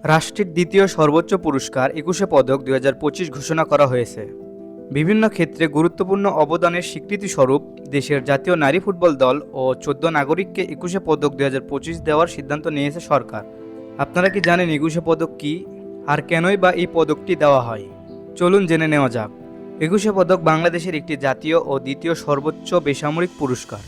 রাষ্ট্রের দ্বিতীয় সর্বোচ্চ পুরস্কার ২১শে পদক ২০২৫ ঘোষণা করা হয়েছে। বিভিন্ন ক্ষেত্রে গুরুত্বপূর্ণ অবদানের স্বীকৃতিস্বরূপ দেশের জাতীয় নারী ফুটবল দল ও ১৪ নাগরিককে ২১শে পদক ২০২৫ দেওয়ার সিদ্ধান্ত নিয়েছে সরকার। আপনারা কি জানেন ২১শে পদক কী আর কেনই বা এই পদকটি দেওয়া হয়? চলুন জেনে নেওয়া যাক। ২১শে পদক বাংলাদেশের একটি জাতীয় ও দ্বিতীয় সর্বোচ্চ বেসামরিক পুরস্কার।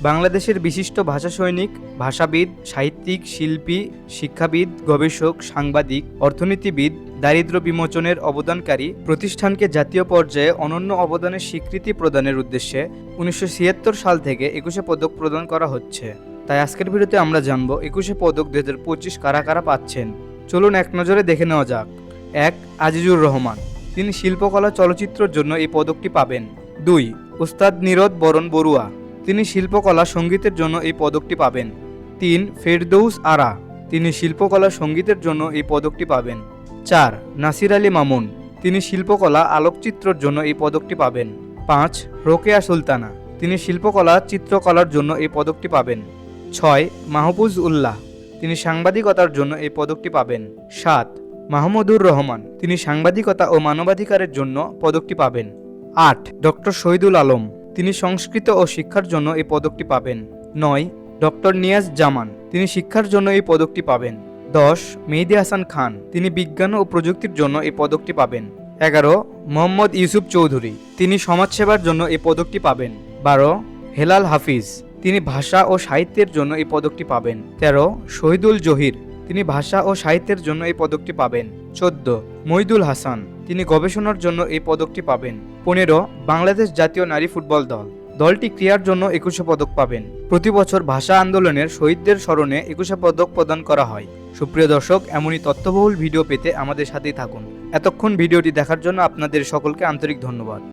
বাংলাদেশের বিশিষ্ট ভাষা সৈনিক, ভাষাবিদ, সাহিত্যিক, শিল্পী, শিক্ষাবিদ, গবেষক, সাংবাদিক, অর্থনীতিবিদ, দারিদ্র্য বিমোচনের অবদানকারী প্রতিষ্ঠানকে জাতীয় পর্যায়ে অনন্য অবদানের স্বীকৃতি প্রদানের উদ্দেশ্যে ১৯৭৬ সাল থেকে ২১শে পদক প্রদান করা হচ্ছে। তাই আজকের ভিডিওতে আমরা জানব ২১শে পদক ২০২৫ কারা কারা পাচ্ছেন। চলুন এক নজরে দেখে নেওয়া যাক। ১. আজিজুর রহমান, তিনি শিল্পকলা চলচ্চিত্রের জন্য এই পদকটি পাবেন। ২. উস্তাদ নীরদ বরণ বড়ুয়া, তিনি শিল্পকলা সঙ্গীতের জন্য এই পদকটি পাবেন। ৩. ফেরদৌস আরা, তিনি শিল্পকলা সঙ্গীতের জন্য এই পদকটি পাবেন। ৪. নাসির আলী মামুন, তিনি শিল্পকলা আলোকচিত্রের জন্য এই পদকটি পাবেন। ৫. রোকেয়া সুলতানা, তিনি শিল্পকলা চিত্রকলার জন্য এই পদকটি পাবেন। ৬. মাহফুজ উল্লাহ, তিনি সাংবাদিকতার জন্য এই পদকটি পাবেন। ৭. মাহমুদুর রহমান, তিনি সাংবাদিকতা ও মানবাধিকারের জন্য পদকটি পাবেন। ৮. ডক্টর শহীদুল আলম, তিনি সংস্কৃত ও শিক্ষার জন্য এই পদকটি পাবেন। ৯. ডক্টর নিয়াজ জামান, তিনি শিক্ষার জন্য এই পদকটি পাবেন। ১০. মেহেদী হাসান খান, তিনি বিজ্ঞান ও প্রযুক্তির জন্য এই পদকটি পাবেন। ১১. মোহাম্মদ ইউসুফ চৌধুরী, তিনি সমাজসেবার জন্য এই পদকটি পাবেন। ১২. হেলাল হাফিজ, তিনি ভাষা ও সাহিত্যের জন্য এই পদকটি পাবেন। ১৩. শহীদুল জহির, তিনি ভাষা ও সাহিত্যের জন্য এই পদকটি পাবেন। ১৪. মইদুল হাসান, তিনি গবেষণার জন্য এই পদকটি পাবেন। ১৫. বাংলাদেশ জাতীয় নারী ফুটবল দল, দলটি ক্রীড়ার জন্য ২১শে পদক পাবেন। প্রতি বছর ভাষা আন্দোলনের শহীদদের স্মরণে ২১শে পদক প্রদান করা হয়। সুপ্রিয় দর্শক, এমনই তথ্যবহুল ভিডিও পেতে আমাদের সাথেই থাকুন। এতক্ষণ ভিডিওটি দেখার জন্য আপনাদের সকলকে আন্তরিক ধন্যবাদ।